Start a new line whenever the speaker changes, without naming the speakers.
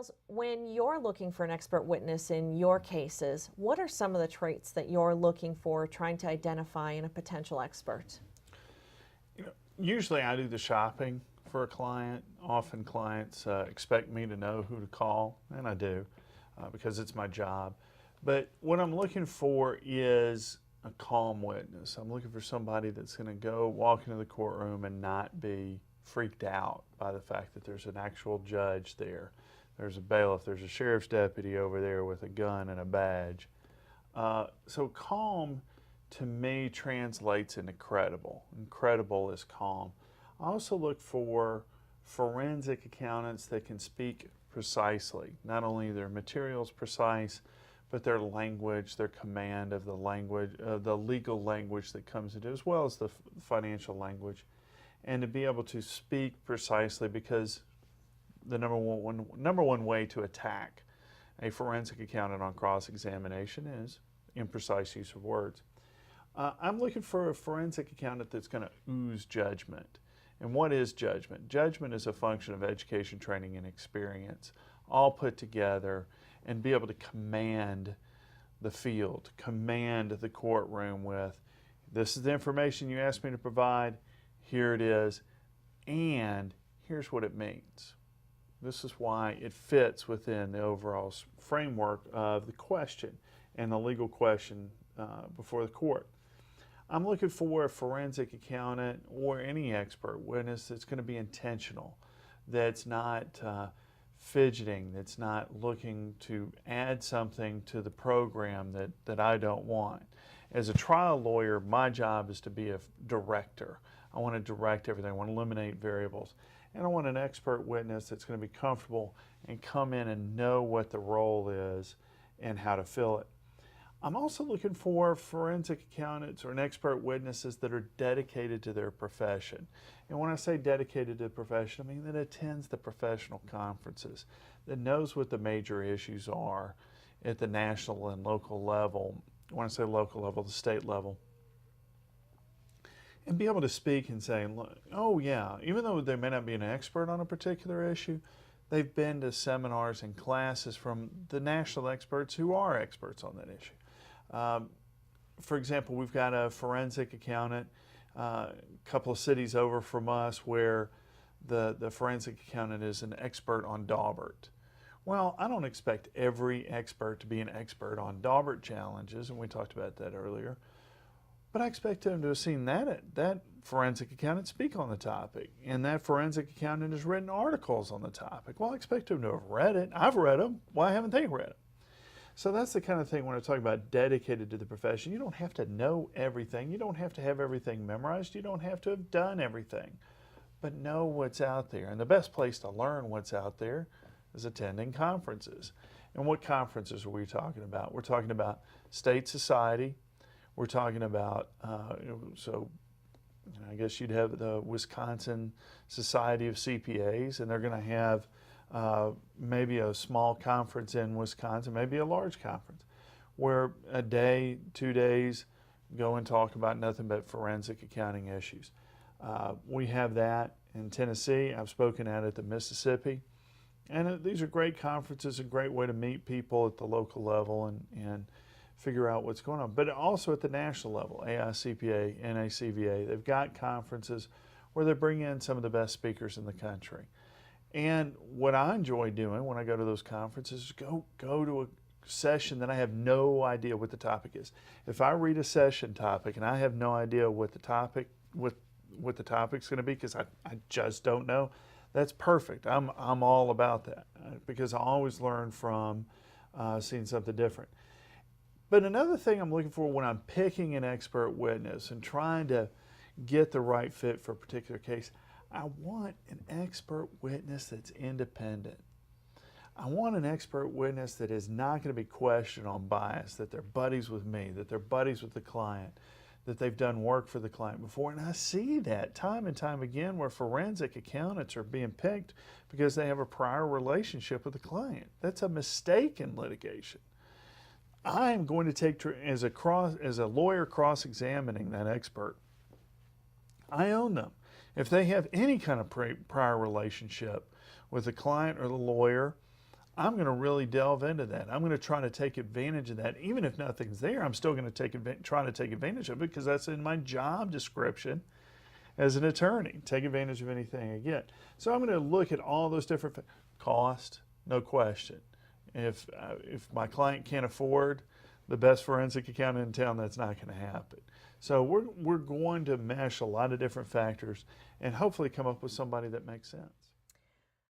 Miles, when you're looking for an expert witness in your cases, what are some of the traits that you're looking for, trying to identify in a potential expert?
Usually I do the shopping for a client. Often clients expect me to know who to call, and I do because it's my job. But what I'm looking for is a calm witness. I'm looking for somebody that's going to go walk into the courtroom and not be freaked out by the fact that there's an actual judge there. There's a bailiff, there's a sheriff's deputy over there with a gun and a badge. So calm to me translates into credible, and credible is calm. I also look for forensic accountants that can speak precisely. Not only their materials precise, but their language, their command of the language, the legal language that comes into it, as well as the financial language, and to be able to speak precisely, because the number one way to attack a forensic accountant on cross-examination is imprecise use of words. I'm looking for a forensic accountant that's going to ooze judgment. And what is judgment? Judgment is a function of education, training, and experience, all put together, and be able to command the field, command the courtroom with, this is the information you asked me to provide, here it is, and here's what it means. This is why it fits within the overall framework of the question and the legal question before the court. I'm looking for a forensic accountant or any expert witness that's going to be intentional, that's not fidgeting, that's not looking to add something to the program that I don't want. As a trial lawyer, my job is to be a director. I want to direct everything. I want to eliminate variables. And I want an expert witness that's going to be comfortable and come in and know what the role is and how to fill it. I'm also looking for forensic accountants or expert witnesses that are dedicated to their profession. And when I say dedicated to the profession, I mean that attends the professional conferences, that knows what the major issues are at the national and local level. When I say local level, the state level. And be able to speak and say, oh yeah, even though they may not be an expert on a particular issue, they've been to seminars and classes from the national experts who are experts on that issue. For example, we've got a forensic accountant a couple of cities over from us where the forensic accountant is an expert on Daubert. Well, I don't expect every expert to be an expert on Daubert challenges, and we talked about that earlier, but I expect them to have seen that forensic accountant speak on the topic, and that forensic accountant has written articles on the topic. Well, I expect them to have read it. I've read them. Why haven't they read it? So that's the kind of thing when I talk about dedicated to the profession. You don't have to know everything. You don't have to have everything memorized. You don't have to have done everything. But know what's out there. And the best place to learn what's out there is attending conferences. And what conferences are we talking about? We're talking about state society. We're talking about, I guess you'd have the Wisconsin Society of CPAs, and they're going to have maybe a small conference in Wisconsin, maybe a large conference, where a day, 2 days, go and talk about nothing but forensic accounting issues. We have that in Tennessee. I've spoken at the Mississippi. And these are great conferences, a great way to meet people at the local level and figure out what's going on. But also at the national level, AICPA, NACVA, they've got conferences where they bring in some of the best speakers in the country. And what I enjoy doing when I go to those conferences is go to a session that I have no idea what the topic is. If I read a session topic and I have no idea what the topic's going to be because I just don't know, that's perfect. I'm all about that because I always learn from seeing something different. But another thing I'm looking for when I'm picking an expert witness and trying to get the right fit for a particular case, I want an expert witness that's independent. I want an expert witness that is not going to be questioned on bias, that they're buddies with me, that they're buddies with the client, that they've done work for the client before. And I see that time and time again where forensic accountants are being picked because they have a prior relationship with the client. That's a mistake in litigation. I am going to take, as a lawyer cross-examining that expert, I own them. If they have any kind of prior relationship with the client or the lawyer, I'm going to really delve into that. I'm going to try to take advantage of that. Even if nothing's there, I'm still going to try to take advantage of it because that's in my job description as an attorney. Take advantage of anything I get. So I'm going to look at all those different cost, no question. If my client can't afford the best forensic accountant in town, that's not going to happen. So we're going to mesh a lot of different factors and hopefully come up with somebody that makes sense.